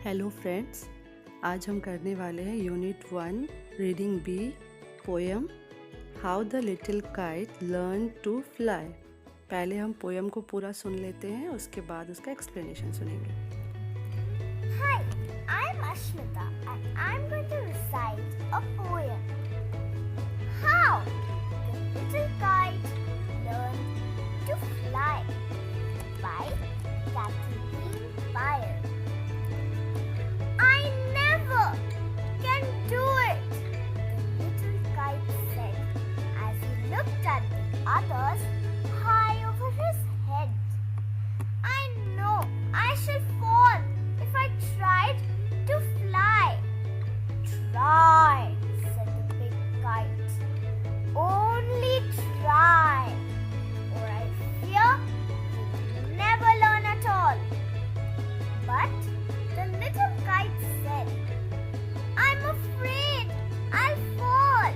Hello friends, आज हम करने वाले हैं unit 1 reading B poem how the little kite learn to fly. पहले हम पोएम को पूरा सुन लेते हैं, उसके बाद उसका एक्सप्लेनेशन सुनेंगे। Hi, I'm Ashmita and I'm going to recite a poem. How the Little Kite Learned to Fly by Kathleen Pyle. I never can do it, the little kite said as he looked at the others high over his head. I know I should fall if I tried to fly. Try, said the big kite. Only try, or I fear you'll never learn at all. But the little kite said, I'm afraid I'll fall.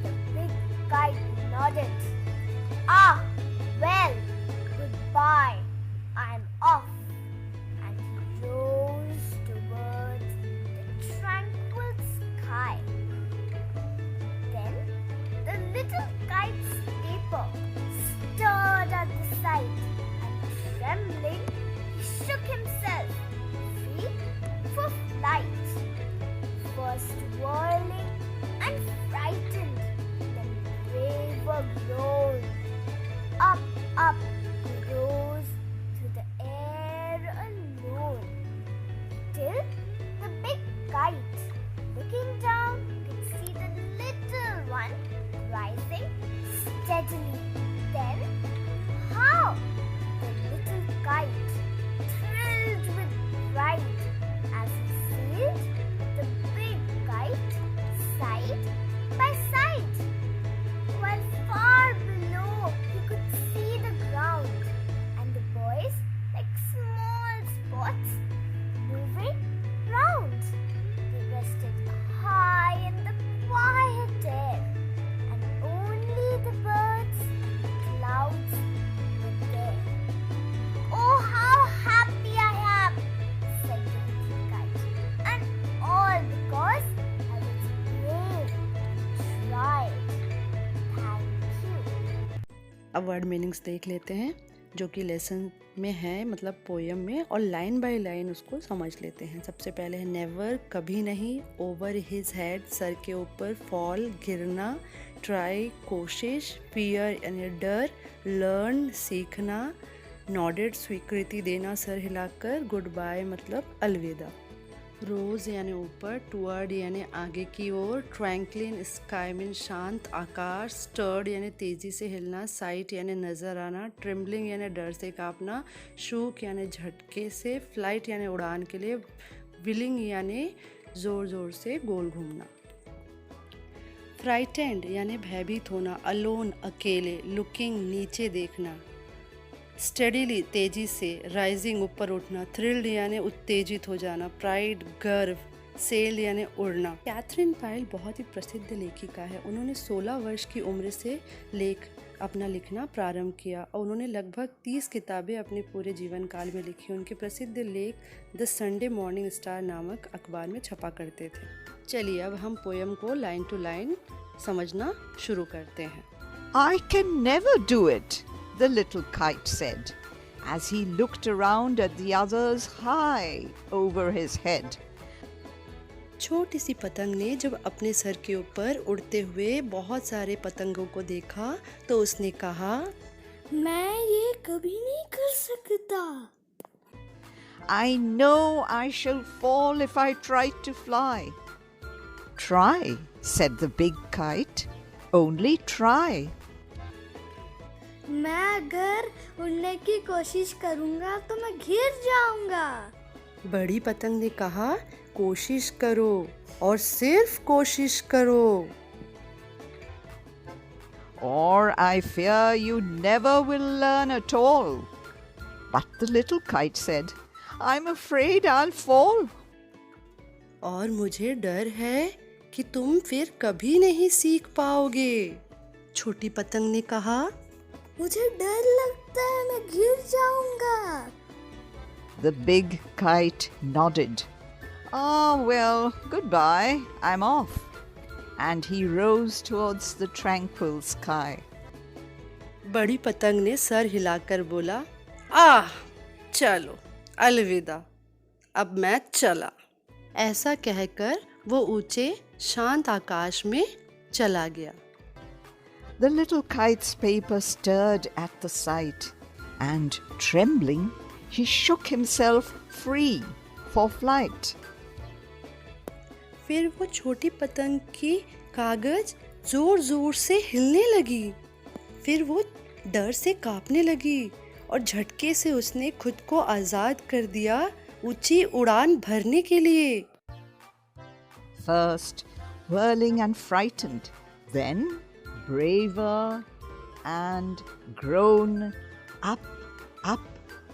The big kite nodded. Ah, well, goodbye. I'm off. And he rose towards the tranquil sky. Then the little kite's paper stirred at the sight, and trembling, he shook himself free for flight. First whirling and frightened, then braver grown. Up, up he rose through the air alone, till the big kite, looking down, could see the little one rising steadily. Then how the little kite thrilled with pride as he sailed the big kite side by side, while far below he could see the ground and the boys like small spots moving round. They rested high in the quiet air, and only the birds and clouds were there. Oh, how happy I am, said the little kite, and all because I was brave and tried. Thank you. अब word meanings देख लेते हैं जो कि lesson में है, मतलब poem में, और लाइन बाय लाइन उसको समझ लेते हैं। सबसे पहले है नेवर, कभी नहीं, ओवर हिज हेड, सर के ऊपर, फॉल, गिरना, ट्राई, कोशिश, फियर यानी डर, लर्न, सीखना, नॉडेड, स्वीकृति देना सर हिलाकर, गुड बाय मतलब अलविदा, रोज यानी ऊपर, टुवर्ड यानी आगे की ओर, ट्रैंक्लिन स्काई मीन शांत आकाश, स्टर्ड यानी तेजी से हिलना, साइट यानी नजर आना, ट्रिम्बलिंग यानी डर से कांपना, शूक यानी झटके से, फ्लाइट यानी उड़ान के लिए, विलिंग यानी जोर जोर से गोल घूमना, फ्राइटेंड यानी भयभीत होना, अलोन अकेले, लुकिंग नीचे देखना, स्टडीली तेजी से, राइजिंग ऊपर उठना, थ्रिल्ड यानी उत्तेजित हो जाना, प्राइड गर्व, सेल यानी उड़ना। कैथरीन पायल बहुत ही प्रसिद्ध लेखिका है। उन्होंने 16 वर्ष की उम्र से लेख अपना लिखना प्रारंभ किया और उन्होंने लगभग 30 किताबें अपने पूरे जीवन काल में लिखी। उनके प्रसिद्ध लेख द संडे मॉर्निंग स्टार नामक अखबार में छपा करते थे। चलिए अब हम पोएम को लाइन टू लाइन समझना शुरू करते हैं। I can never do it, the little kite said, as he looked around at the others high over his head. छोटी सी पतंग ने जब अपने सर के ऊपर उड़ते हुए बहुत सारे पतंगों को देखा तो उसने कहा, मैं ये कभी नहीं कर सकता। I know I shall fall if I tried to fly. Try, said the big kite. Only try. मैं अगर उड़ने की कोशिश करूंगा तो मैं गिर जाऊंगा। बड़ी पतंग ने कहा, कोशिश करो और सिर्फ कोशिश करो। Or I fear you never will learn at all. But the little kite said, I'm afraid I'll fall. और मुझे डर है कि तुम फिर कभी नहीं सीख पाओगे। छोटी पतंग ने कहा, मुझे डर लगता है मैं गिर जाऊंगा। The big kite nodded. Ah, well, goodbye, I'm off. And he rose towards the tranquil sky. बड़ी पतंग ने सर हिलाकर बोला, आह, चलो, अलविदा, अब मैं चला। ऐसा कहकर वो ऊंचे शांत आकाश में चला गया। The little kite's paper stirred at the sight, and trembling, he shook himself free for flight. फिर वो छोटी पतंग की कागज जोर जोर से हिलने लगी। फिर वो डर से कांपने लगी और झटके से उसने खुद को आजाद कर दिया ऊंची उड़ान भरने के लिए। First whirling and frightened, then braver and grown up, up,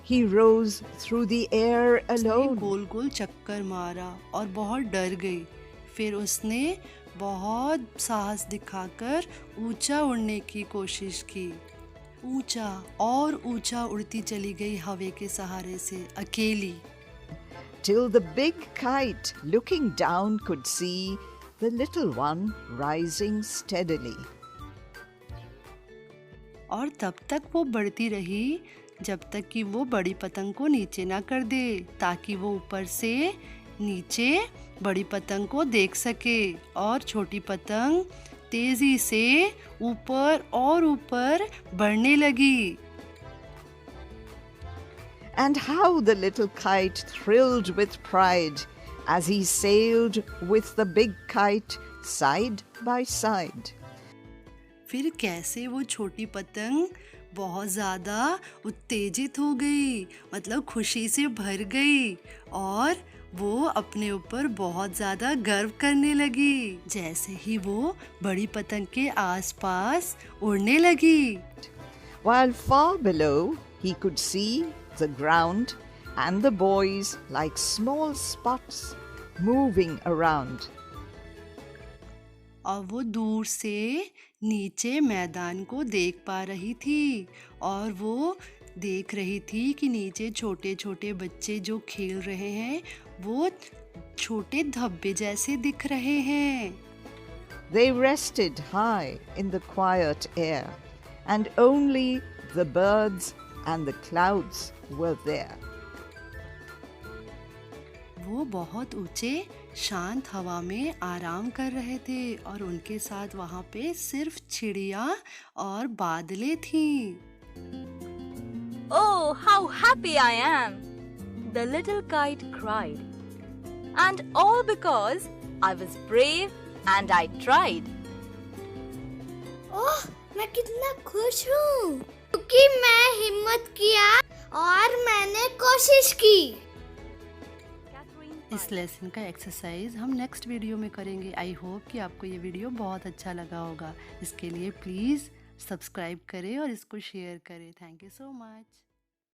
he rose through the air alone. गोल गोल चक्कर मारा और बहुत डर गई। फिर उसने बहुत साहस दिखाकर ऊंचा उड़ने की कोशिश की। ऊंचा और ऊंचा उड़ती चली गई हवा के सहारे से अकेली। Till the big kite, looking down, could see the little one rising steadily. और तब तक वो बढ़ती रही जब तक कि वो बड़ी पतंग को नीचे ना कर दे, ताकि वो ऊपर से नीचे बड़ी पतंग को देख सके। और छोटी पतंग तेजी से ऊपर और ऊपर बढ़ने लगी। And how the little kite thrilled with pride as he sailed with the big kite side by side. फिर कैसे वो छोटी पतंग बहुत ज़्यादा उत्तेजित हो गई, मतलब खुशी से भर गई, और वो अपने ऊपर बहुत ज़्यादा गर्व करने लगी जैसे ही वो बड़ी पतंग के आसपास उड़ने लगी। While far below he could see the ground and the boys like small spots moving around. और वो दूर से नीचे मैदान को देख पा रही थी, और वो देख रही थी कि नीचे छोटे छोटे बच्चे जो खेल रहे हैं वो छोटे धब्बे जैसे दिख रहे हैं। They rested high in the quiet air, and only the birds and the clouds were there. वो बहुत ऊंचे शांत हवा में आराम कर रहे थे, और उनके साथ वहाँ पे सिर्फ चिड़िया और बादलें थीं। Oh, how happy I am! The little kite cried. And all because I was brave and I tried. ओह, मैं कितना खुश हूँ क्योंकि मैं हिम्मत किया और मैंने कोशिश की। इस लेसन का एक्सरसाइज हम नेक्स्ट वीडियो में करेंगे। आई होप कि आपको ये वीडियो बहुत अच्छा लगा होगा। इसके लिए प्लीज़ सब्सक्राइब करें और इसको शेयर करें। Thank you so much.